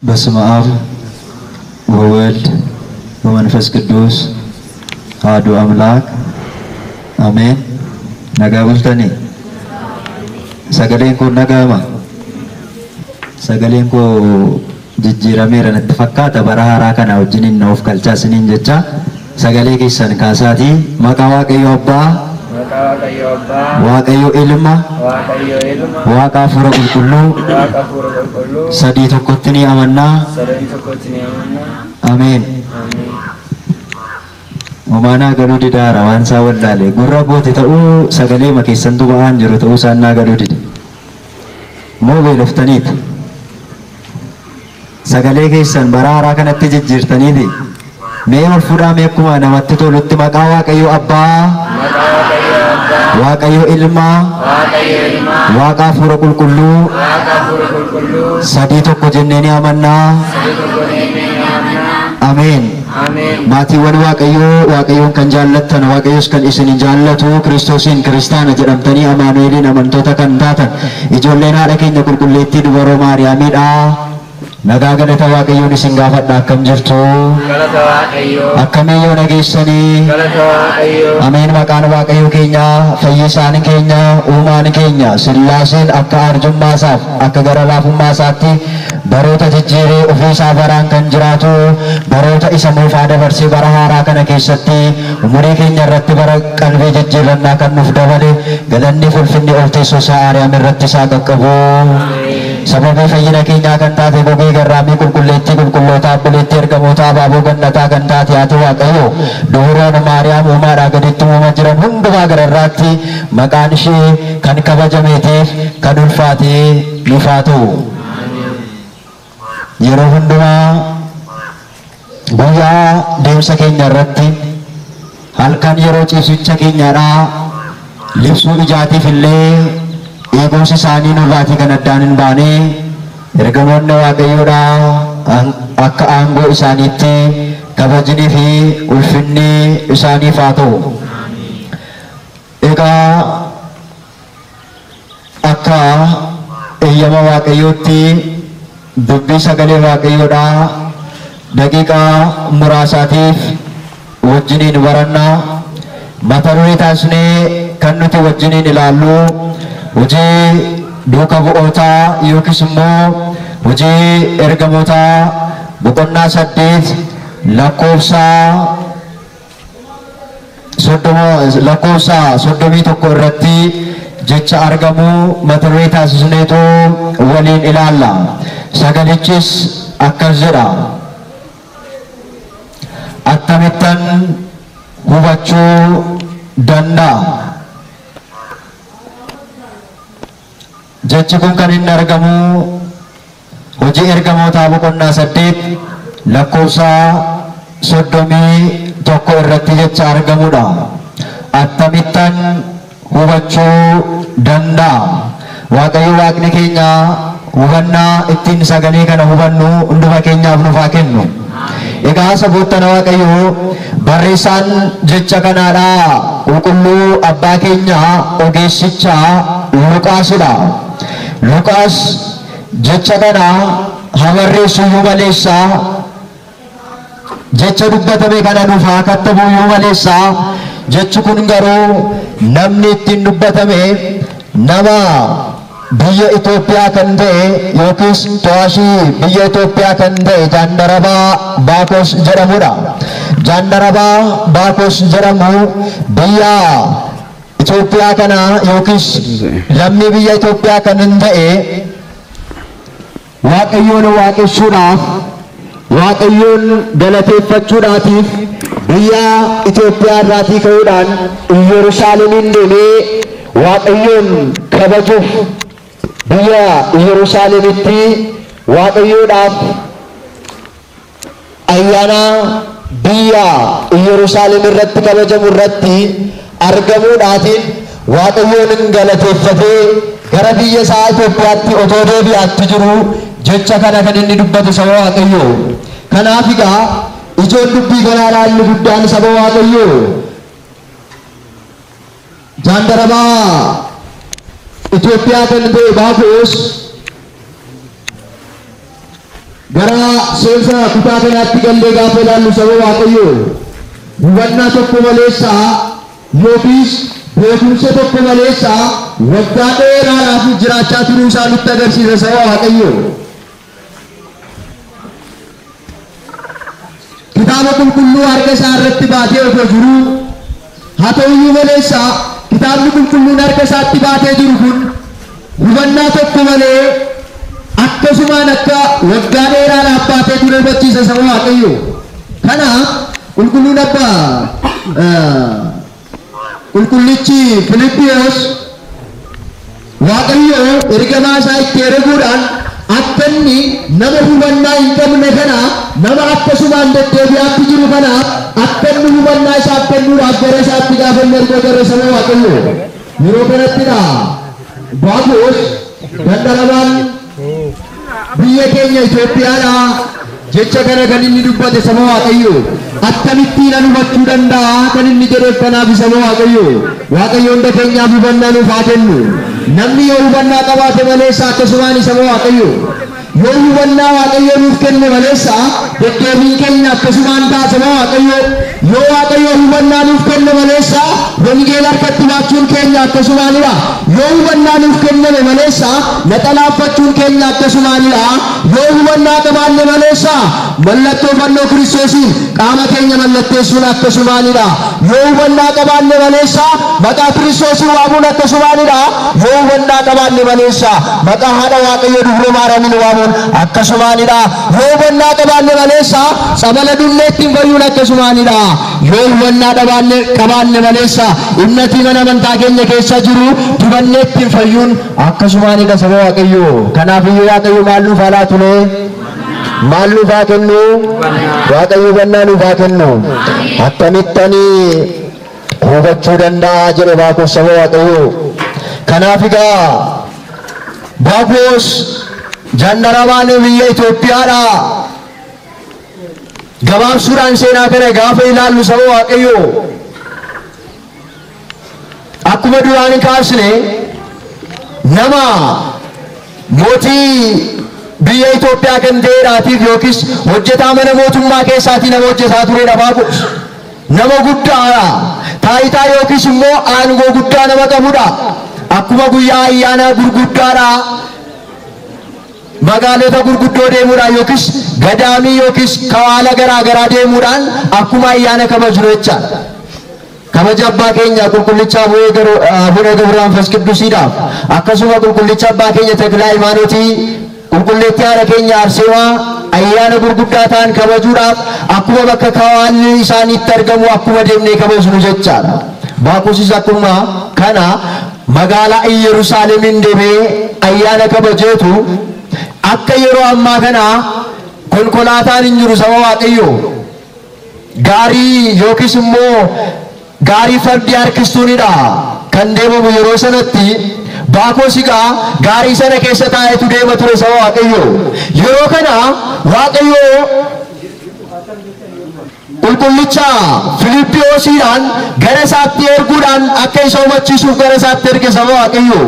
በስመ አብ ወወልድ ወመንፈስ ቅዱስ አሐዱ አምላክ አሜን። ነጋ ቡልተኒ ሰገሌን ኮ ነጋማ ሰገሌን ኮ jijjiirameera natti fakkaata bara haaraa kana wajjiniin na of galchaa isiniin jecha sagalee keessan kaasaatii maqaa Waaqayyo Abbaa Waaqayyo Ilma Waaqa Hafuura Qulqulluu sadii tokkotti ni amannaa ameen. Umaanaa galuu didaara waan isaa wallaale gurra goote ta'uu sagalee makeessantu ba'aan jiru ta'uu isaan naa galuu dide moo beeloftaniiti sagalee keessan bara haaraa kanatti jijjiirtaniiti mee ol fuudhaa mee akkuma namatti tolutti maqaa Waaqayyo Abbaa Waaqayyo Ilma Waaqa Hafuura Qulqulluu sadii tokko jennee ni amannaa ameen. Maatiiwwan Waaqayyoon kan jaallattan Waaqayyos kan isin jaallatu Kiristoosiin kiristaana jedhamtanii Amaanu'eeliin amantoota kan taatan ijoolleen haadha keenya qulqulleettii dubaroo Maariyaamiidha. Nagaa galata Waaqayyoon isin gaafadha akkam jirtu akkamiyyoo nageessanii ameen. Maqaan Waaqayyo keenya fayyisaan keenya uumaan keenya Sillaaseen akka arjummaasaaf akka gara laafummaasaatti baroota jijjiiree ofiisaa baraan kan jiraatu baroota isa moofaa dabarsee bara haaraa kana keessatti umurii keenya irratti bara qalbii jijjiirannaa kan nuuf dabale galanni ulfinni ol teessoo isaa Maariyaam irratti isaa qaqqabu sababii fayyina keenyaa kan taate gogee garraamii qulqulleettii qulqullootaa obboleettii ergamoota abaaboo gannataa kan taate haati Waaqayyo duhuroon Maariyaam uumaadhaa gaditti uumama jiran hundumaa gararraatti maqaan ishee kan kabajameetiif kan ulfaatee nuuf haa ta'u. Yeroo hundumaa guyyaa deemsa keenya irratti halkan yeroo ciisicha keenyaadhaa libsuu ijaatiif illee eegumsi isaanii nurraatii kan addaan hin baane ergamoonni Waaqayyoodhaa akka aangoo isaaniitti kabajnii fi ulfinni isaaniif haa ta'u. Egaa akka eeyyama Waaqayyootti dubbii sagalee Waaqayyoodhaa daqiiqaa muraasaatiif wajjiniin barannaa mata duree taasisnee kan nuti wajjiniin ilaallu hojii duuka bu'ootaa yookiis immoo hojii ergamootaa boqonnaa 8 lakkoofsa 31 irratti jecha argamu mata duree taasisneetu waliin ilaalla. Sagalichis akkas jedha: attamittan hubachuu danda'a. Jechi kun kan inni argamu hojii ergamootaa boqonnaa 8 lakkoofsa 31 irratti jecha argamudha. Attamittan hubachuu danda'a. Waaqayyo Waaqni keenya hubannaa ittiin sagalee kana hubannu hunduma keenyaaf nuuf haa kennu. Egaa saboottan Waaqayyo barreessaan jecha kanaadhaa qulqulluu abbaa keenya ogeessicha Luqaasidha. Luqaas jecha kana habarreessuyyuu maleessa jecha dubbatame kana nuuf haa kattabuyyuu maleessa jechi kun garuu namni ittiin dubbatame nama biyya Itoophiyaa kan ta'e yookiis to'ashii biyya Itoophiyaa kan ta'e Jaandarabaa Baakos jedhamudha. Jaandarabaa Baakos jedhamu biyya Itoophiyaa kana yookiis lammii biyya Itoophiyaa kan ta'e Waaqayyoon waaqessuudhaaf Waaqayyoon galateeffachuudhaatiif biyya Itoophiyaa irraatii ka'uudhaan Yerusaalemiin deemee Waaqayyoon kabajuuf biyya Yerusaalemitti Waaqayyoodhaaf ayyaana biyya Yerusaalem irratti kabajamu irratti argamuudhaatiin Waaqayyoon galateeffatee gara biyya isaa Itoophiyaatti otoo deebi'aatti jiru jecha kana kan inni dubbatu saba Waaqayyoo. Kanaaf egaa ijoon dubbii kanaa ilaalli guddaan saba Waaqayyoo Jaandarabaa Itoophiyaa kan ta'e Baakos gara seensa kutaa kanaatti gallee gaafa ilaallu saba Waaqayyoo hubannaa tokko maleessa yookiis beekumsa tokko maleessa waggaa dheeraadhaaf jiraachaa turuu isaa nutti agarsiisa saba Waaqayyoo. Kitaaba qulqulluu harka isaa irratti baatee osoo jiru haa ta'uyyuu maleessa kitaabni qulqulluun harka isaatti baatee jiru kun hubannaa tokko malee akkasumaan akka waggaa dheeraadhaaf baatee ture hubachiisa saba Waaqayyoo. Kanaaf qulqulluun abbaa qulqullichi Filiphiyos Waaqayyoo ergamaa isaa itti erguudhaan akka inni nama hubannaa hin qabne kana nama akkasumaan deddeebi'aatti jiru kanaaf akka inni hubannaa isaaf kennuudhaaf gara isaatti gaafa inni ergoo gara saba Waaqayyoo. Yeroo kanattidha Baakos dandaramaan biyya keenya Itoophiyaadha jecha kana kan inni dubbate saba Waaqayyoo. Akkamittiin ani hubachuu danda'a kan inni jedheef kanaaf saba Waaqayyoo. Waaqayyoon hunda keenyaaf hubannaa nuuf haa kennu. Namni yoo hubannaa qabaate maleessa akkasumaan saba Waaqayyoo. Yoo hubannaa Waaqayyoo nuuf kenne maleessa deddeebiin keenya akkasumaan ta'a saba Waaqayyoo. Yoo Waaqayyoo hubannaa nuuf kenne maleessa wangeela harkatti baachuun keenya akkasumaanidha. Yoo hubannaa nuuf kenname maleessa naxalaaffachuun keenya akkasumaanidha. Yoo hubannaa qabaanne maleessa mallattoo fannoo Kiristoosiin qaama keenya mallatteessuun akkasumaanidha. Yoo hubannaa qabaanne maleessa maqaa Kiristoosiin waamuun akkasumaanidha. Yoo hubannaa qabaanne maleessa maqaa haadha Waaqayyoo Dubroo Maariyaamiin waamuun akkasumaanidha. Yoo hubannaa qabaanne maleessa sabala dulleettiin fayyuun akkasumaanidha. Yoo hubannaa qabaanne maleessa dhimnatii mana amantaa keenya keessa jiru dibannee ittiin fayyuun akkasumaanidha saba Waaqayyoo. Kanaaf iyyuu Waaqayyo maal nuuf haa laatu? Maal nuuf haa kennu? Waaqayyo hubannaa nuuf haa kennu. Akkamittanii hubachuu danda'a jedhe Baakos saba Waaqayyoo. Kanaaf egaa Baakos jandaramaan biyya Itoophiyaadha. Gabaabsuudhaan seenaa kana gaafa ilaallu saba Waaqayyoo akkuma duraan kaasne nama mootii biyya Itoophiyaa kan ta'eedhaatiif yookiis hojjetaa mana mootummaa keessaatii nama hojjetaa turedha Baakos. Nama guddaadha. Taayitaa yookiis immoo aangoo guddaa nama qabudha. Akkuma guyyaa ayyaana gurguddaadha. Magaalota gurguddoo deemuudhaan yookiis gadaamii yookiis kawaala garaa garaa deemuudhaan akkuma ayyaana kabaju jechaadha. Kabaja abbaa keenya qulqullicha Abuune ገብረ መንፈስ ቅዱሲidhaaf akkasuma qulqullicha abbaa keenya Teklaa Hayimaanotii qulqulleettii haadha keenya Arseemaa ayyaana gurguddaa ta'an kabajuudhaaf akkuma bakka kawaalli isaaniitti argamu akkuma deemnee kabajnu jechaadha. Baakosis akkuma kana magaalaa Yerusaalemiin deemee ayyaana kabajeetu akka yeroo ammaa kana konkolaataan hin jiru saba Waaqayyoo. Gaarii yookiis immoo gaarii fardi harkistuunidha kan deemamu yeroo sanatti. Baakos egaa gaarii sana keessa taa'etu deema ture saba Waaqayyoo. Yeroo kana Waaqayyoo qulqullicha Filiphiyosiidhaan gara isaatti erguudhaan akka isa hubachiisuuf gara isaatti erge saba Waaqayyoo.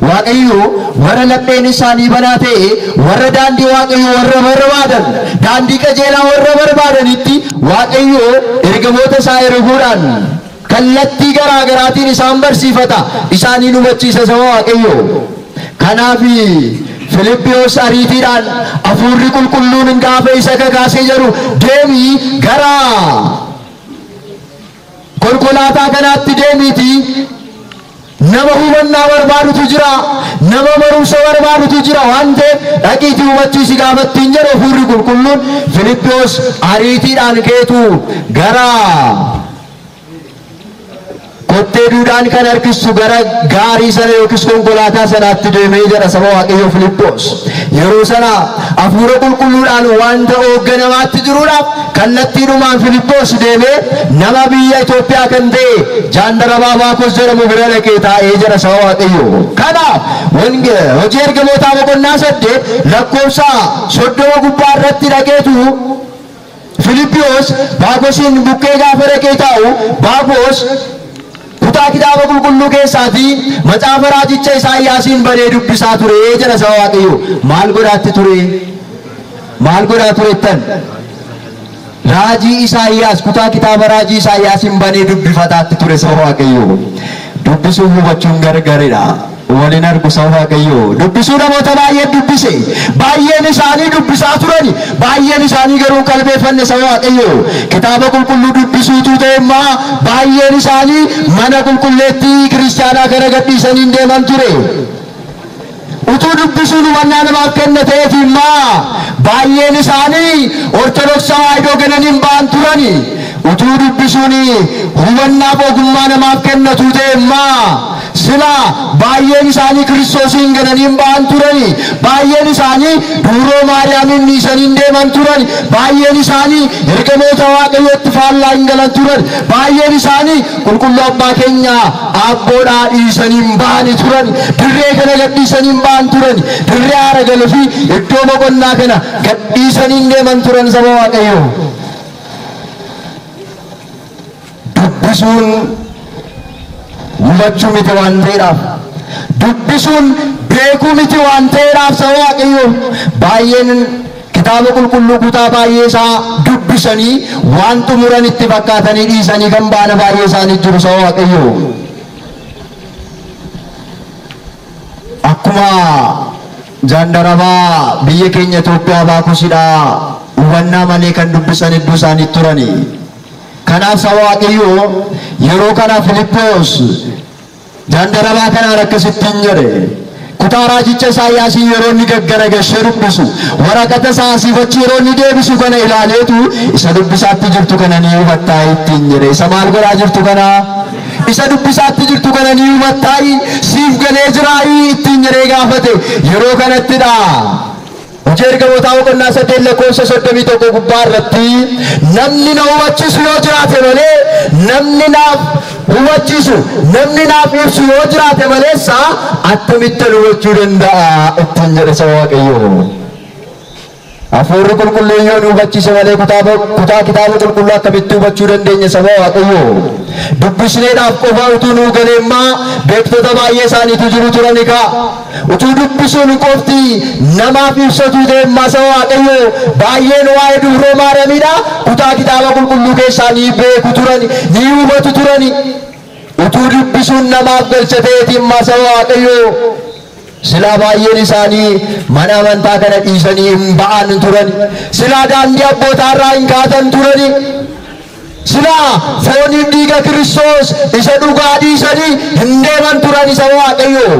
Waaqayyoo warra lapheen isaanii banaa ta'e warra daandii Waaqayyoo warra barbaadan daandii qajeelaa warra barbaadanitti Waaqayyoo ergamoota isaa erguudhaan kallattii garaa garaatiin isaan barsiifata isaaniin hubachiisa saba Waaqayyoo. Kanaaf Filiphiyos ariitiidhaan hafuurri qulqulluun gaafa isa kakaasee jiru deemii gara konkolaataa kanaatti deemiiti. Nama hubannaa barbaadutu jira, nama barumsa barbaadutu jira waan ta'eef dhaqiitii hubachiisi gaafattiin jedhu hafuurri qulqulluun Filiphiyos ariitiidhaan keetu gara kottee duudhaan kan harkisu gara gaarii sana yookiis konkolaataa sanaatti deemee jedha saba Waaqayyoo Filiphos. Yeroo sana hafuura qulqulluudhaan wanta hoogganamaatti jiruudhaaf kallattiidhumaan Filiphos deemee nama biyya Itoophiyaa kan ta'e jaandaramaa Baakos jedhamu bira dhaqee taa'ee jedha saba Waaqayyoo. Kanaaf hojii ergamootaa boqonnaa 8 lakkoofsa 30 gubbaa irratti dhaqeetu Filiphiyos Baakosiin bukkee gaafa dhaqee taa'u Baakos kutaa kitaaba qulqulluu keessaatii macaafa raajicha Isaayyaasiin banee dubbisaa ture jedha saba Waaqayyoo. Maal godhaatti ture? maal godhaa turettan? Raajii Isaayyaas kutaa kitaaba raajii Isaayyaasiin banee dubbifataatti ture saba Waaqayyoo. Dubbisuuf hubachuun gargaridha. Waliin argu saba Waaqayyoo. Dubbisuu namoota baay'ee dubbise. Baay'een isaanii dubbisaa turani. Baay'een isaanii garuu qalbeeffanne saba Waaqayyoo. Kitaaba qulqulluu dubbisuutu ta'emmaa baay'een isaanii mana qulqulleettii kiristaanaa gara gadhiisanii deeman ture. Utuu dubbisuun hubannaa namaaf kenna ta'eefimmaa baay'een isaanii ortodoksii tawaahidoo gananiin ba'an turani. Utuu dubbisuun hubannaaf ogummaa namaaf kennatu ta'emmaa sila baay'een isaanii kiristoosiin gananiin ba'an turani. Baay'een isaanii dubroo maariyaamiin dhiisanii deeman turani. Baay'een isaanii ergamoota waaqayyootti faallaa hin galan turan. Baay'een isaanii qulqulluu abbaa keenya abboodhaa dhiisanii ba'an turani. Dirree kana gadhiisanii ba'an turani. Dirree haara galuu fi iddoo boqonnaa kana gadhiisanii deeman turan saba Waaqayyoo. Dubbisuun hubachuu miti waan ta'eedhaaf, dubbisuun beekuu miti waan ta'eedhaaf saba Waaqayyoo baay'een kitaaba qulqulluu kutaa baay'ee isaa dubbisanii waan xumuran itti fakkaatanii dhiisanii kan ba'an baay'ee isaanii jiru saba Waaqayyoo. Akkuma jaandarabaa biyya keenya Itoophiyaa Baakusidhaa hubannaa malee kan dubbisan hedduu isaanii turani. Kanaaf saba Waaqayyoo yeroo kana Filiphos jaandarabaa kanaan akkasittiin jedhe. Kutaa raajicha Isaayyaasii yeroo inni gaggaragalchee dubbisu waraqata isaasiif achi yeroo inni deebisu kana ilaaleetu isa dubbisaatti jirtu kana ni hubattaa ittiin jedhe. Isa maal godhaa jirtu kana? Isa dubbisaatti jirtu kana ni hubattaa siif galee jiraayii ittiin jedhee gaafate. Yeroo kanattidha hojii ergamootaa boqonnaa 8:31 gubbaa irratti namni na hubachiisu yoo jiraate malee, namni naaf hubachiisu, namni naaf ibsu yoo jiraate maleessa attamitti hubachuu danda'a ittiin jedhe saba Waaqayyoo. Hafuurri qulqulluun yoo nu hubachiise malee kutaa kitaaba qulqulluu akkamitti hubachuu dandeenya saba Waaqayyoo? Dubbisneedhaaf qofa utuu nuu galeemmaa beektota baay'ee isaaniitu jiru turani kaa. Utuu dubbisuun qofti namaaf ibsatu deemmaa saba Waaqayyoo baay'een waa'ee dubroo maariyaamiidha kutaa kitaaba qulqulluu keessaa ni beeku turani, ni hubatu turani. Utuu dubbisuun namaaf galchateetiin saba Waaqayyoo silaa baay'een isaanii mana amantaa kana dhiisanii hin ba'an turani. Silaa daandii abbootaarraa hin kaatan turani. Silaa fooniif dhiiga Kiristoos isa dhugaa dhiisanii hin deeman turani saba Waaqayyoo.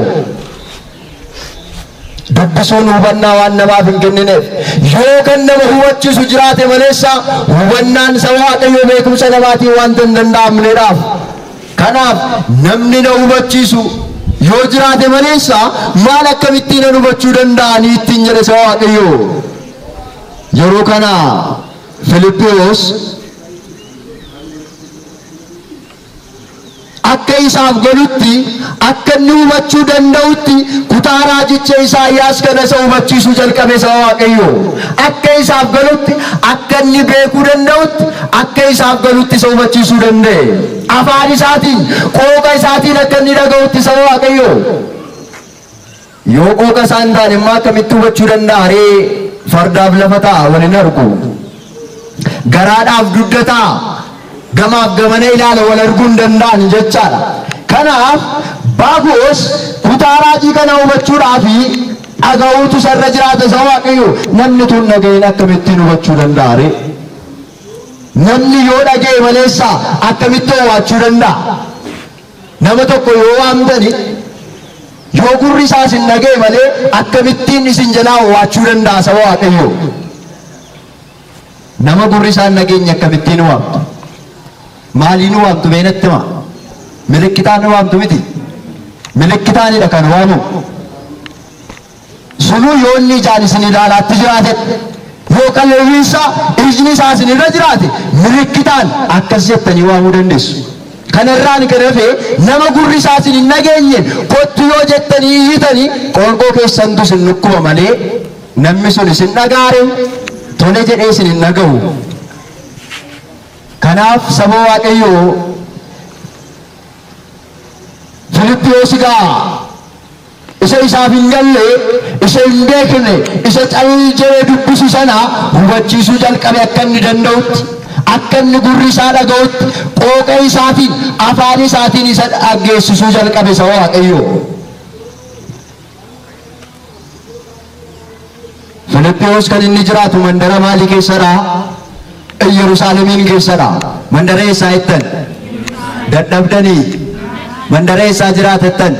Dubbisuun hubannaa waan namaaf hin kennineef yoo kan nama hubachiisu jiraate maleessa hubannaan saba Waaqayyoo beekumsa namaatiin waan hin danda'amneedhaaf. Kanaaf namni na hubachiisu yoo jiraate maleessa maal akkamittiin na hubachuu danda'anii ittiin jedhe saba Waaqayyoo. Yeroo kana Filiphos akka isaaf galutti, akka inni hubachuu danda'utti kutaa raajicha Isaayyaas kana isa hubachiisuu jalqabe saba Waaqayyoo. Akka isaaf galutti, akka inni beekuu danda'utti, akka isaaf galutti isa hubachiisuu danda'e. Afaan isaatiin, qooqa isaatiin akka inni dhaga'utti saba Waaqayyoo. Yoo qooqa isaa hin taane immoo akkamitti hubachuu danda'a ree? Fardaaf lafa ta'a waliin argu. Garaadhaaf dugda ta'a. Gamaaf gamana ilaala wal arguu hin danda'an jechaadha. Kanaaf Baakos kutaa raajii kana hubachuudhaaf dhaga'uutu sarara jiraata saba Waaqayyoo. Namni tun dhaga'een akkamittiin hubachuu danda'a ree? Namni yoo dhaga'e maleessa akkamitti hubachuu danda'a? Nama tokko yoo waamtani yoo gurri isaas hin dhaga'e malee akkamittiin isin jalaa hubachuu danda'a saba Waaqayyoo? Nama gurri isaa hin dhageenye akkamittiin waamtu? Maaliin waamtu beenatti ma? Milikkitaan waamtu miti. Milikkitaanidha kan waamu. Sunuu yoo inni ijaan isin ilaalaatti jiraate yoo qalleeyyiinsa ijni isaa isin irra jiraate milikkitaan akkas jettanii waamuu dandeessu. Kanarraan kan hafe nama gurri isaa isin hin dhageenye kottu yoo jettanii iyyitanii qoonqoo keessantu isin dhukkuba malee namni sun isin dhagaare tole jedhee isin hin dhaga'u. Kanaaf saba Waaqayyoo Filiphos gaa isa isaaf hin galle, isa hin beekne, isa callee dubbisu sana hubachiisuu jalqabe akka inni danda'utti, akka inni gurri isaa dhaga'utti, qooqa isaatiin, afaan isaatiin isa dhageessisuu jalqabe isa Waaqayyo. Filiphos kan inni jiraatu mandara maalii keessadha? Yerusaalemiin keessadha. Mandara eessaa jettan? Dadhabdanii mandara eessaa jiraatattan?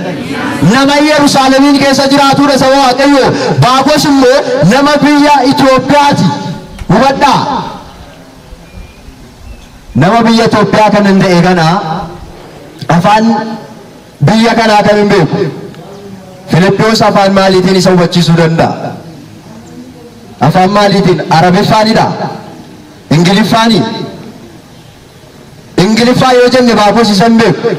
Nama Yerusaalemiin keessa jiraatudha saba Waaqayyo. Baakos immoo nama biyya Itoophiyaati. Hubadhaa. Nama biyya Itoophiyaa kan hin ta'e kana afaan biyya kanaa kan hin beeku. Filiphos afaan maaliitiin isa hubachiisuu danda'a? Afaan maaliitiin? Arabiffaanidha? Ingiliffaani? Ingiliffaa yoo jenne Baakos isa hin beeku.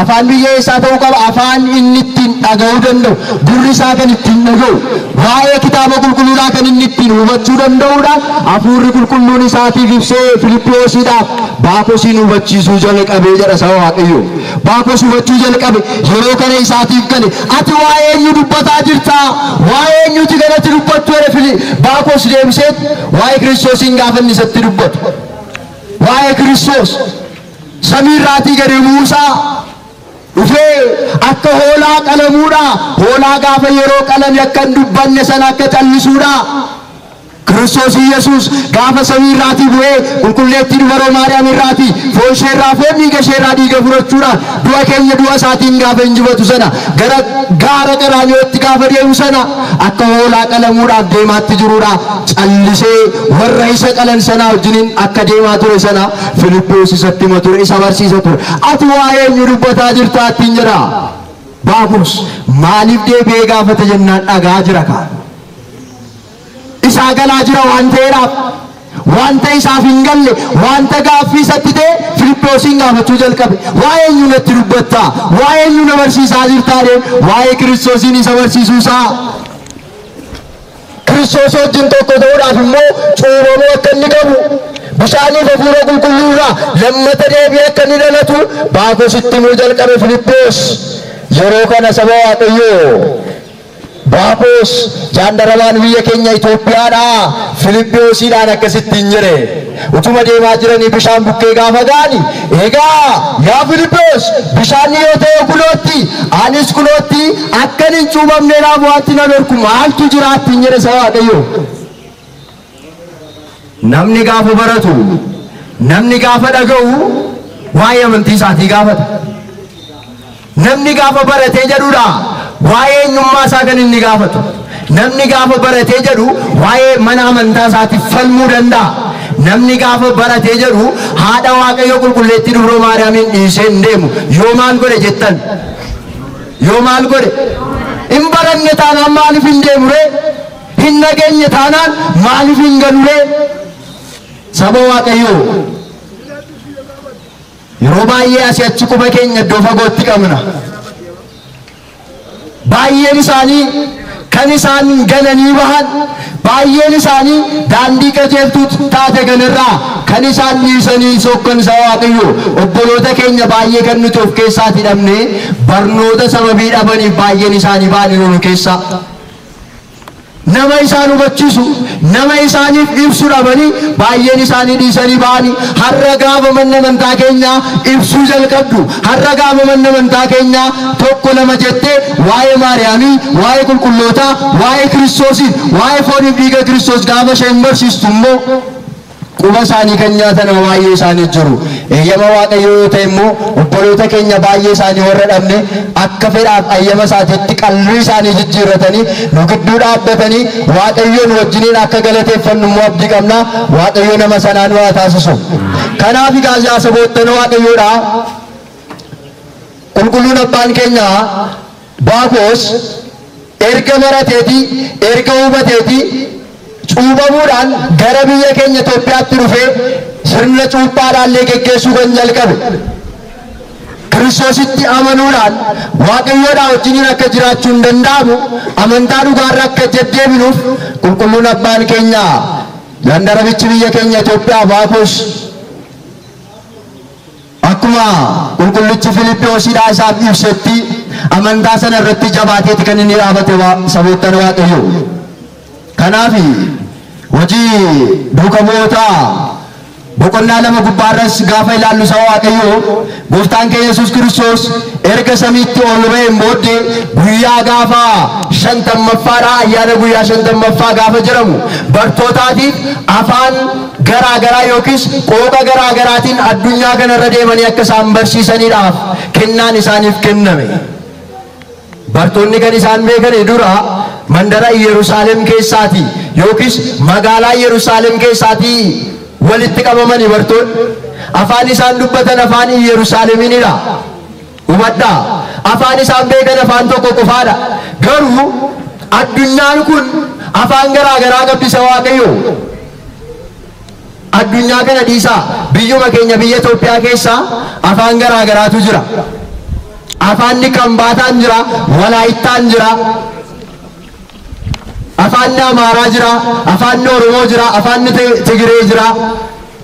Afaan biyya isaa ta'uu qaba. Afaan inni ittiin dhaga'uu danda'u, gurri isaa kan ittiin dhaga'u, waa'ee kitaaba qulqulluudhaa kan inni ittiin hubachuu danda'uudhaan hafuurri qulqulluun isaatiif ibsee Filiphosiidhaaf Baakosiin hubachiisuu jalqabee jedha saba Waaqayyo. Baakos hubachuu jalqabe yeroo kana isaatiif gale. Ati waa'ee eenyu dubbataa jirta? Waa'ee eenyuti kanatti dubbattu? Baakos deebisee waa'ee Kiristoosiin gaafa inni isatti dubbatu, waa'ee Kiristoos samiirraatii gadi buusaa dhufee akka hoolaa qalamuudha. Hoolaa gaafa yeroo qalame akka hin dubbanne sana akka callisuudha. Kiristoos Yesuus gaafa samiirraatii bu'ee qulqulleettii dubaroo Maariyaam irraatii foon isheerraa foon dhiiga isheerraa dhiiga fudhachuudhaan du'a keenya du'a isaatiin gaafa injifatu sana gara gaara Qaraaniyooti gaafa deemu sana akka hoolaa qalamuudhaaf deemaatti jiruudha. Callisee warra isa qalan sana wajjiniin akka deemaa ture sana Filiphos isatti hima ture, isa barsiisa ture. Ati waa'ee eenyu dubbataa jirta ittiin jedha. Baakos maaliif deebi'ee gaafata jennaan dhagaa jira kaa. Isaa galaa jira waan ta'eedhaaf, wanta isaaf hin galle, wanta gaaffii isatti ta'e Filiphosiin gaafachuu jalqabe. Waa'ee eenyu natti dubbattaa? Waa'ee eenyu na barsiisaa jirtaa? Waa'ee Kiristoosiin isa barsiisuusaa. Kiristoos wajjin tokko ta'uudhaaf immoo cuuramuu akka inni qabu, bishaaniif hafuura qulqulluurraa lammata deebi'ee akka inni dhalatu Baakositti himuu jalqabe Filiphos. Yeroo kana saba Waaqayyoo Baakos jaandaramaan biyya keenya Itoophiyaadha Filiphosiidhaan akkasittiin jedhe. Utuma deemaa jiranii bishaan bukkee gaafa ga'ani, egaa yaa Filiphos bishaan yoo ta'e kunootti, anis kunootti akkan hin cuubamneedhaaf wanti na dhorku maaltu jira ittiin jedhe saba Waaqayyo. Namni gaafa baratu, namni gaafa dhaga'u waa'ee amantii isaatii gaafata. Namni gaafa baratee jedhuudha waa'ee eenyummaa isaa kan inni gaafatu. Namni gaafa baratee jedhu waa'ee mana amantaa isaatiif falmuu danda'a. Namni gaafa baratee jedhu haadha Waaqayyo qulqulleettii dubroo Maariyaamiin dhiisee hin deemu. Yoo maal godhe jettan? Yoo maal godhe? Hin baranne taanaan maaliif hin deemu ree? Hin nageenye taanaan maaliif hin galu ree? Saba Waaqayyoo yeroo baay'ee asii achi quba keenya iddoo fagootti qabna. Baay'een isaanii kan isaan gananii bahan, baay'een isaanii daandii qajeeltuu taate kanarraa kan isaan dhiisanii sokkan saba Waaqayyo. Obboloota keenya baay'ee kan nuti of keessaa hidhamne barnoota sababii dhabaniif baay'een isaanii baanii nu keessaa. Nama isaan hubachiisu, nama isaaniif ibsu dhabanii baay'een isaanii dhiisanii ba'anii. Har'a gaafa manni amantaa keenyaa ibsuu jalqabdu, har'a gaafa manni amantaa keenyaa tokko lama jettee waa'ee Maariyaamii, waa'ee qulqullootaa, waa'ee Kiristoosii, waa'ee fooniif dhiiga Kiristoos gaafa isheen barsiistu immoo quba isaanii kan nyaatan baay'ee isaanii jiru. Eeyyama Waaqayyoo yoo ta'e immoo obboloota keenya baay'ee isaanii warra dhabne akka fedhaaf ayyama isaatiitti qalbii isaanii jijjiirratanii nu gidduu dhaabbatanii Waaqayyoon wajjiniin akka galateeffannu immoo abdii qabna. Waaqayyo nama sanaan waa taasisu. Kanaaf egaa saboottan Waaqayyoodha. Qulqulluun abbaan keenya Baakos erga barateetii, erga hubateetii cuubamuudhaan gara biyya keenya Itoophiyaatti dhufee sirna cuuphaadhaallee geggeessuu kan jalqabe. Kiristoositti amanuudhaan Waaqayyoodhaa wajjiniin akka jiraachuu hin danda'amu, amantaa dhugaarra akka deddeebinuuf qulqulluun abbaan keenya Dandarabichi biyya keenya Itoophiyaa Baakos akkuma qulqullichi Filiphosiidhaa isaaf ibsetti amantaa sana irratti jabaateeti kan inni dhaabate saboottan Waaqayyoo. Kanaaf hojii duuka bu'ootaa boqonnaa 2 gubbaarras gaafa ilaallu saba Waaqayyoo gooftaan keenya Yesuus Kiristoos erga samiitti ol ba'een booddee guyyaa gaafa 50ffaadha, ayyaana guyyaa 50ffaa gaafa jedhamu bartootaatiif afaan garaagaraa yookiis qooqa garaagaraatiin addunyaa kanarra deemanii akka isaan barsiisaniidhaaf kennaan isaaniif kenname. Bartoonni kan isaan beekan dura mandara Yerusaalem keessaati yookiis magaalaa Yerusaalem keessaati walitti qabamanii bartoonni afaan isaan dubbatan afaan Yerusaalemiinidha. Hubadhaa, afaan isaan beekan afaan tokko qofaadha. Garuu addunyaan kun afaan garaagaraa qabdi saba Waaqayyoo. Addunyaa kana dhiisaa biyyuma keenya biyya Itoophiyaa keessa afaan garaagaraatu jira. Afaanni Kambaataan jira, Walaayittaan jira, afaanni Amaaraa jira, afaanni Oromoo jira, afaanni Tigiree jira,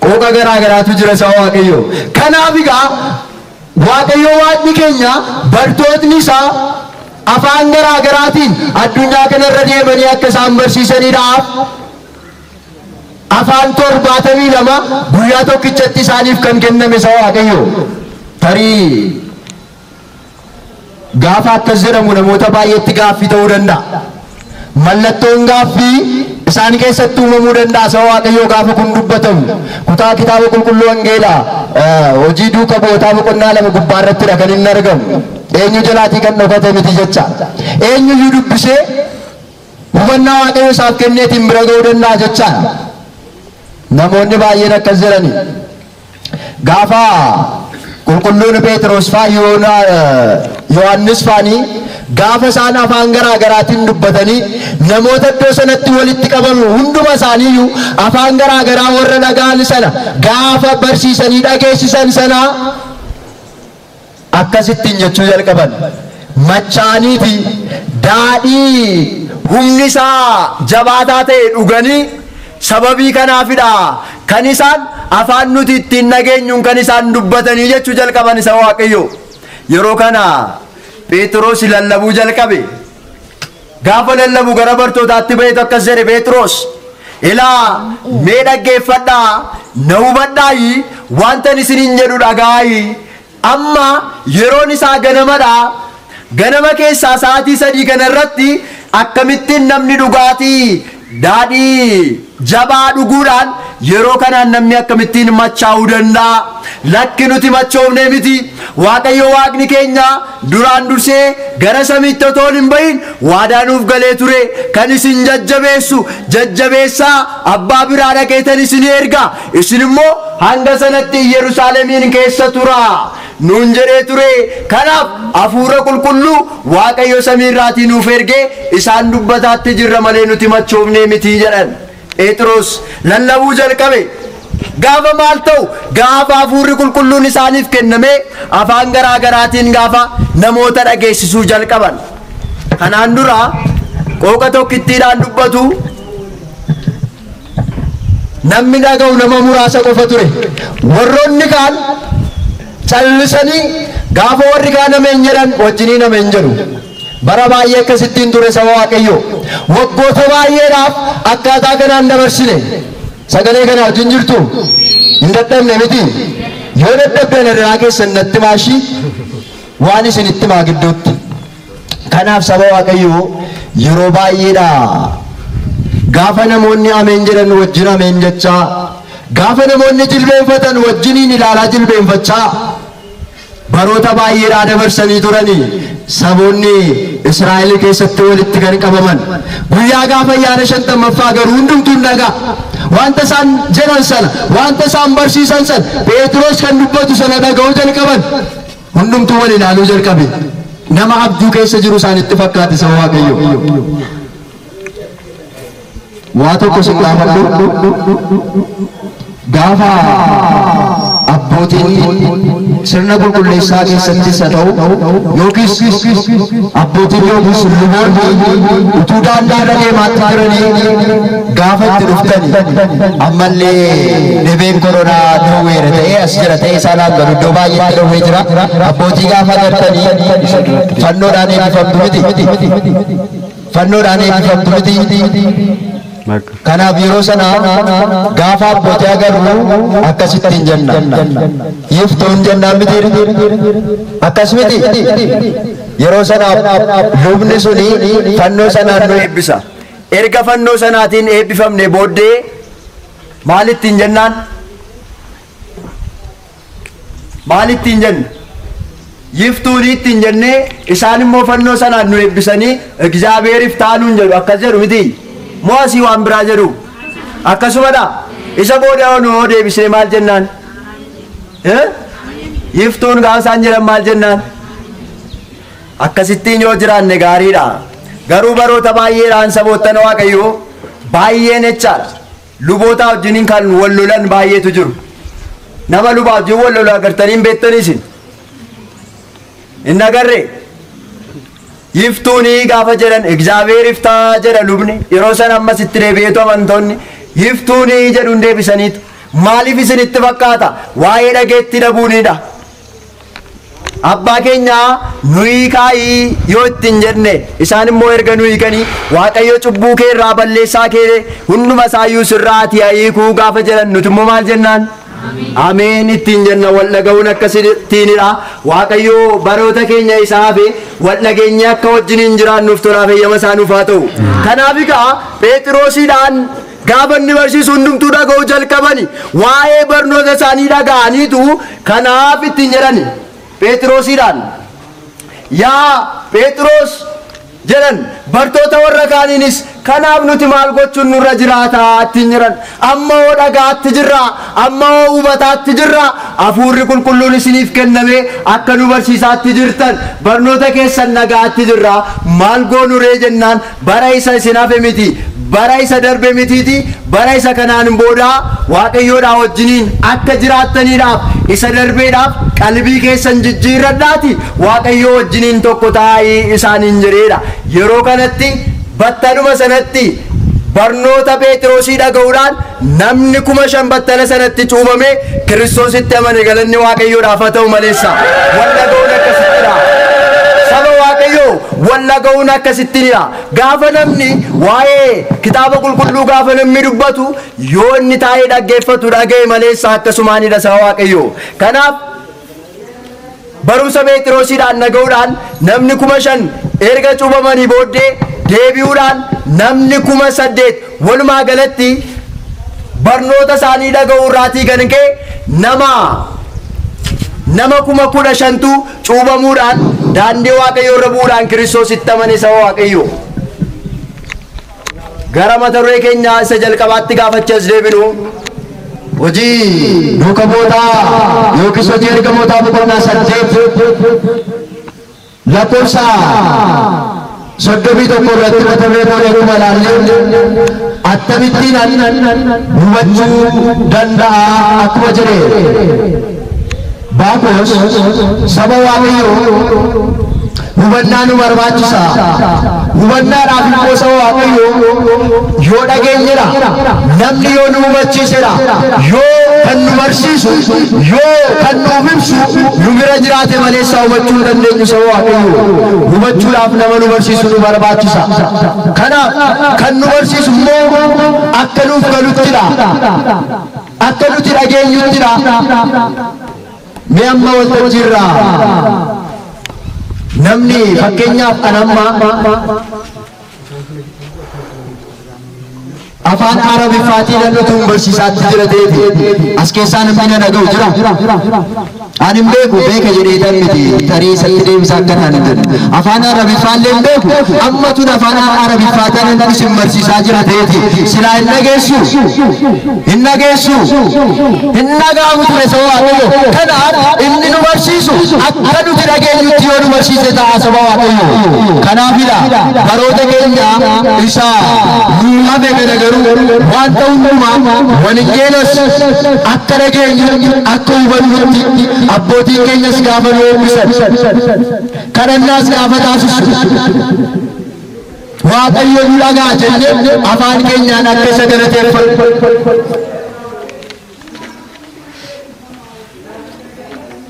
qooqa garaagaraatu jira saba Waaqayyoo. Kanaaf egaa Waaqayyoo Waaqni keenya bartootni isaa afaan garaagaraatiin addunyaa kanarra deemanii akka isaan barsiisaniidhaaf afaan 72 guyyaa tokkichatti isaaniif kan kenname saba Waaqayyoo. Tarii gaafa akkas jedhamu namoota baay'eetti gaaffii ta'uu danda'a. Mallattoon gaaffii isaan keessatti uumamuu danda'a saba Waaqayyoo gaafa kun dubbatamu. Kutaa kitaaba qulqulluu Wangeelaa hojii duuka bu'ootaa boqonnaa 2 gubbaarrattidha kan inni argamu. Eenyu jalaatii kan dhokate miti jecha. Eenyuyyuu dubbisee hubannaa Waaqayyo isaaf kenneetiin bira ga'uu danda'a jecha. Namoonni baay'een akkas jedhani. Gaafa qulqulluun Phexros faa Yohaannis faanii gaafa isaan afaan garaagaraatiin dubbatanii namoota iddoo sanatti walitti qabamu hunduma isaaniiyyuu afaan garaagaraa warra dhaga'an sana gaafa barsiisanii dhageessisan sana akkasittiin jechuu jalqaban. Machaaniiti daadhii humni isaa jabaataa ta'e dhuganii sababii kanaafidha kan isaan afaan nuti ittiin nageenyuun kan isaan dubbatanii jechuu jalqaban isa Waaqayyoo. Yeroo kana Phexros lallabuu jalqabe. Gaafa lallabu gara bartootaatti ba'eetu akkas jedhe, Phexros ilaa mee dhaggeeffadhaa, na hubadhaayi, wantan isiniin jedhu dhaga'aayi. Amma yeroon isaa ganamadha. Ganama keessaa sa'aatii 3 kanarratti akkamittiin namni dhugaatii daadhii jabaa dhuguudhaan yeroo kanaan namni akkamittiin machaa'uu danda'a? Lakki nuti machoofne miti. Waaqayyo Waaqni keenya duraan dursee gara samiitti otoo hin bahin waadaa nuuf galee ture. Kan isin jajjabeessu jajjabeessaa abbaa biraa dhaqeetan isin erga, isin immoo hanga sanatti Yerusaalemiin keessa tura nuun jedhee ture. Kanaaf hafuura qulqulluu Waaqayyo samiirraatii nuuf ergee isaan dubbataatti jirra malee nuti machoofne miti jedhan. Phexros lallabuu jalqabe. Gaafa maal ta'u? Gaafa hafuurri qulqulluun isaaniif kenname afaan garaagaraatiin gaafa namoota dhageessisuu jalqaban. Kanaan dura qooqa tokkittiidhaan dubbatu namni dhaga'u nama muraasa qofa ture. Warroonni kaan callisanii gaafa warri kaan ameen jedhan wajjinii ameen jedhu. Bara baay'ee akkasittiin ture saba Waaqayyoo. Waggoota baay'eedhaaf akkaataa kanaan dabarsine. Sagalee kana wajjin jirtu hin dadhabne miti. Yoo dadhabdan irraa keessan natti maashii waan isin itti maa gidduutti. Kanaaf saba Waaqayyoo yeroo baay'eedha gaafa namoonni ameen jedhan wajjin ameen jechaa, gaafa namoonni jilbeenfatan wajjiniin ilaalaa jilbeenfachaa baroota baay'eedhaa dabarsanii turanii saboonni Israa'el keessatti walitti kan qabaman. Guyyaa gaafa ayyaana 50ffaa garuu hundumtuun dhagaa. Wanta isaan jedhan sana, wanta isaan barsiisan sana, Phexros kan dubbatu sana dhaga'uu jalqaban. Hundumtuu wal ilaaluu jalqabe. Nama abjuu keessa jiru isaanitti fakkaate saba Waaqayyoo. Waa tokko si gaafadhu. Gaafa abbootiin sirna qulqulleessaa keessattis haa ta'u yookiis abbootiin yookiis luboonni utuu daandii irra deemaatti jiranii gaafa itti dhuftani ammallee dhibeen koronaa dhowweera ta'ee as jira ta'ee isaanaan galu iddoo baay'eetti dhowwee jira abbootii gaafa gartanii fannoodhaan eebbifamtu miti fannoodhaan eebbifamtu miti. Kanaaf yeroo sana gaafa abbootii agarru akkasittiin jenna iftuun jennaan miti akkas miti yeroo sana lubni suni fannoo sanaan nu eebbisa erga fannoo sanaatiin eebbifamne booddee maalittiin jennaan maalittiin jenna yiftuuniittiin jennee isaan immoo fannoo sanaan nu eebbisanii Egzaabeeriif taanuun jedhu akkas jedhu miti moo asii waan biraa jedhu akkasumadha isa booda nu deebisne maal jennaan yiftuun gaafa isaan jedhan maal jennaan akkasittiin yoo jiraanne gaariidha garuu baroota baay'eedhaan saboottan Waaqayyoo baay'een jechaadha luboota wajjiniin kan wal lolan baay'eetu jiru nama lubaa wajjin wal lolaa agartanii beektanii isin hin agarree yiftuunii gaafa jedhan Egzaabeeriif taa jedha lubni yeroo san ammas itti deebi'eetu amantoonni yiftuunii jedhuun deebisaniitu maaliif isinitti fakkaata waa'ee dhageetti dhabuunidha abbaa keenya nuyi kaayii yoo ittiin jenne isaan immoo erga nuyi kanii Waaqayyo cubbuu kee irraa balleessaa kee hunduma isaayyuu sirraa ati hiikuu gaafa jedhan nuti immoo maal jennaan Ameen ittiin jenna wal dhaga'uun akkasittiinidha Waaqayyo baroota keenya isaafi wal dhageenye akka wajjiniin jiraannuuf tolaaf eeyyama isaa nuuf haa ta'u kanaaf egaa Phexrosiidhaan gaafa inni barsiisu hundumtuu dhaga'uu jalqabani waa'ee barnoota isaanii dhaga'aniitu kanaaf ittiin jedhani Phexrosiidhaan yaa Phexros jedhan bartoota warra kaaniinis kanaaf nuti maal gochuun nurra jiraata ittiin jedhan amma oo dhagaatti jirra amma oo hubataatti jirra hafuurri qulqulluun isiniif kenname akka nu barsiisaatti jirtan barnoota keessan dhagaatti jirra maal goonuree jennaan bara isa isin hafe miti bara isa darbe mitiiti bara isa kanaan booda Waaqayyoodhaa wajjiniin akka jiraattaniidhaaf isa darbeedhaaf qalbii keessan jijjiirradhaati Waaqayyoo wajjiniin tokko taa'ii isaaniin jedheedha yeroo kanatti battaluma sanatti barnoota Phexrosii dhaga'uudhaan namni 5,000 battala sanatti cuumame Kiristoositti amane galanni Waaqayyoodhaaf haa ta'u maleessa wal dhaga'uun akkasittidha saba Waaqayyoo wal dhaga'uun akkasittinidha gaafa namni waa'ee kitaaba qulqulluu gaafa namni dubbatu yoo inni taa'ee dhaggeeffatu dhaga'e maleessa akkasumaanidha saba Waaqayyoo kanaaf barumsa Phexrosiidhaan dhaga'uudhaan namni 5,000 erga cuumamanii booddee deebi'uudhaan namni 8,000 walumaa galatti barnoota isaanii dhaga'uu irraatii kan ka'e nama 15,000tu cuubamuudhaan daandii Waaqayyoo irra bu'uudhaan Kiristoositti amane saba Waaqayyoo gara mata duree keenyaa isa jalqabaatti gaafachaas deebinu hojii duuka boodaa yookiis hojii ergamootaa boqonnaa 8 lakkoofsa 31 irratti mata duree akkuma ilaallee akkamittiin hubachuu danda'a akkuma jedhe Baakos saba Waaqayyoo hubannaa nu barbaachisa hubannaadhaaf immoo saba Waaqayyoo yoo dhageenyedha namni yoo nu hubachiisedha yoo kan nu barsiisu yoo kan nuuf ibsu nu bira jiraate maleessa hubachuu dandeenyu saba Waaqayyoo hubachuudhaaf nama nu barsiisu nu barbaachisa kanaaf kan nu barsiisu immoo akka nuuf galuttidha akka nuti dhageenyuttidha mee amma waltajjiirraa namni fakkeenyaaf anamma afaan Arabiffaatiin dhalatuun barsiisaatti jira ta'eeti as keessaa namni na dhaga'u jira ani hin beeku beeka jedheetan miti tarii isatti deebisa akka naan hin jedhu afaan Arabiffaallee hin beeku amma tun afaan Arabiffaatiin namni isin barsiisaa jira ta'eeti silaa hin dhageessu hin dhaga'amu ture saba Waaqayyoo kanaaf inni nu barsiisu akka nuti dhageenyutti yoo nu barsiise ta'a saba Waaqayyoo kanaafidha baroota keenya isa nu hafe garagaruu garuu waan ta'uumaa wangeelos akka dhageenyu akka hubannutti abbootiin keenyas gaafa nu eebbisan kadhannaas gaafa taasisu waaqayyo nu dhagaa jennee afaan keenyaan akka isa galateeffannu.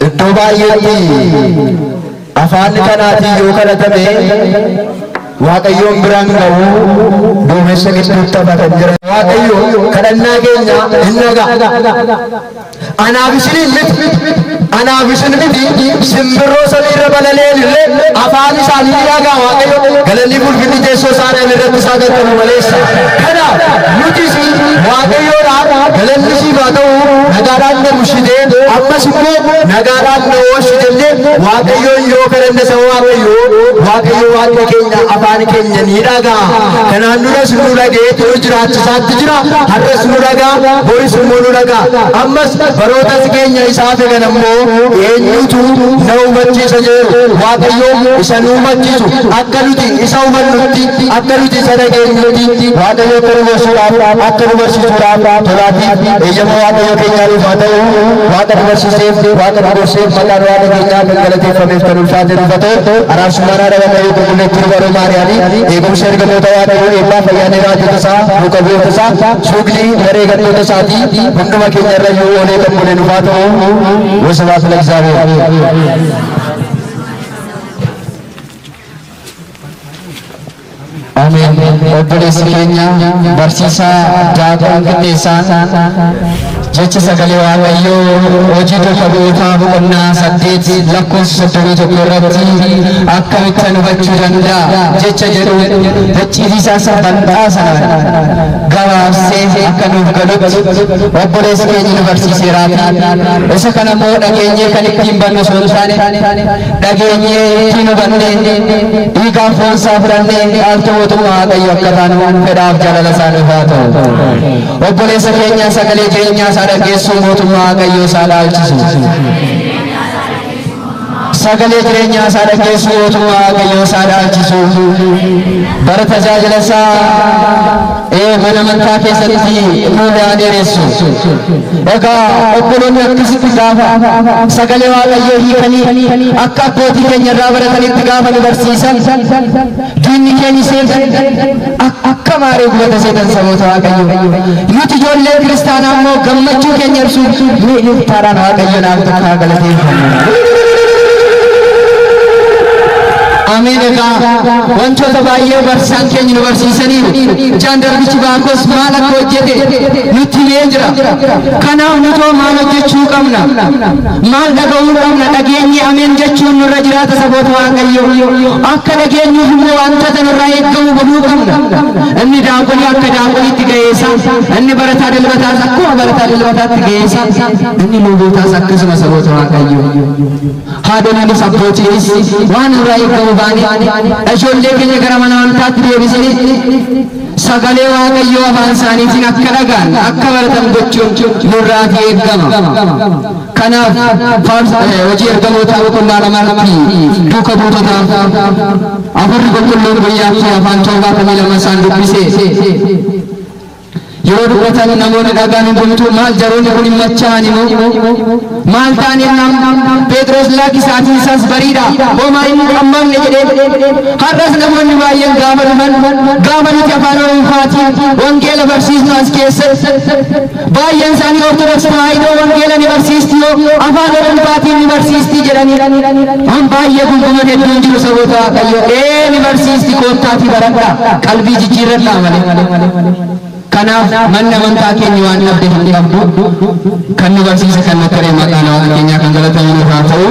Iddoo baay'eetti afaan kanaatiin yoo kadhatame waaqayyoon biraan ga'u duumessa gidduutti hafatan jira. Waaqayyo kadhannaa keenya hin dhagaa. Anaaf isin miti simbirroo samiirra balaleen illee afaan isaanii ni dhagaa. Waaqayyo galanni bulfinni teessoo isaanii irratti isaa qaqqabu maleessa. Kanaaf nutis waaqayyoodhaan galanni siif haa ta'u nagaadhaan na bulchitee ammas immoo nagaadhaan na oolchi jennee waaqayyoon yoo kadhanne saba waaqayyo waaqa keenya afaan keenya ni dhagaa. Kanaan duras nu dhaga'eetu nu jiraachisaatti jira. Har'as nu dhagaa, boris immoo nu dhagaa. Ammas barootas keenya isaaf eegan ammoo eenyutu na hubachiisa jedhu waaqayyo isa nu hubachiisu akka nuti isa hubannutti akka nuti isa dhageenyutti waaqayyo akka nu barsiisuudhaaf akka nu barsiisuudhaaf tolaatiif eeyyama waaqayyo keenyaaf haa ta'u waaqa nu barsiiseef waaqa nu gorseef maqaan waaqa keenyaa kan galateeffameef kan ulfaate dhufa ta'e araarsummaan haadha waaqayyo qulqulleettii dubaroo maariyaamii eegumsa ergamoota waaqayyo eebbaa fayyaanee raajota isaa luka bu'oota isaa suuqlii garee gantoota isaatii hunduma keenya irra yoo oolee kan bulee dhufaa ta'u ወስብሐት ለእግዚአብሔር። Amin. Obboleessi keenya barsiisaa Daaqoon Qixxeessaan jecha sagalee waaqayyoo hojii tokko gootaa boqonnaa 8 lakkoofsa 31 irratti akkamittan hubachuu danda'a jecha jedhu dachiisiisaa sabantaa sana gabaabsee akka nuuf galutti obboleessi keenya nu barsiiseeraati. Isa kana immoo dhageenyee kan ittiin bannu osoo hin taane dhageenyee ittiin hubanne dhiigaan foonsaa fudhannee aaltu mootummaa waaqayyo akka taanu fedhaaf jaalala isaaniif haa ta'u. Obboleessa keenya sagalee keenyaa isaa dhageessuu mootummaa waaqayyo isaa dhaalchisu. Sagalee jireenyaa isaa dhageessuu mootummaa waaqayyo isaa dhaalchisu. Bara tajaajila isaa mana amantaa keessatti fuula dheeressu. Egaa obboloonni akkasitti gaafa sagalee waaqayyoo hiikanii akka abbootii keenya irraa baratanitti gaafa nu barsiisan diinni keenya seetan akka maaree gubata seetan saboota waaqayyoo. Nuti ijoollee kiristaanaa immoo gammachuu keenya ibsuuf nu iftaadhaan waaqayyo naaf tokko galateeffanna. Amin. Egaa wantoota baay'ee barsiisaan keenya nu barsiisaniiru. Jaan darbichi Baakos maal akka hojjete nutti himee jira. Kanaaf nutoo maal hojjechuu qabna? Maal dhaga'uu qabna? Dhageenye ameen jechuun nurra jiraata saboota waaqayyoo. Akka dhageenyuuf immoo wantoota nurraa eeggamu godhuu qabna. Inni daaqonii akka daaqoniitti ga'eessa. Inni barataa dilbataas akkuma barataa dilbataatti ga'eessa. Inni luubootaas akkasuma saboota waaqayyoo. Haadholiinis abbootiinis waan nurraa eeggamu ijoollee keenya gara mana amantaatti deebisanii sagalee waaqayyoo afaan isaaniitiin akka dhagaan akka baratan gochuun nurraatii eeggama. Kanaaf hojii ergamootaa boqonnaa lamarratti duuka buutotaaf afurri qulqulluun guyyaatti afaan 72 isaan dubbise. Yeroo dubbatan namoonni dhagaan hundumtuu maal jaroonni kun hin machaa'ani moo maal ta'aniin Phexros lakkisaatiin isaas bariidha homaa hin qammamne jedhee har'as namoonni baay'een gaafa dhufan gaafa nuti afaan Oromootiin wangeela barsiisnu as keessatti baay'een isaanii Ortodoksii tawaahidoo wangeela ni barsiisti yoo afaan Oromootiin ni barsiisti jedhanii an baay'ee gunguman hedduun jiru saboota waaqayyoo ni barsiisti koottaatii baradhaa qalbii jijjiirradhaa malee. Kanaaf manni amantaa keenya waan dhabde hin qabdu kan nu barsiise kan nu ture maqaan waaqa keenyaa kan galatamu haa ta'u.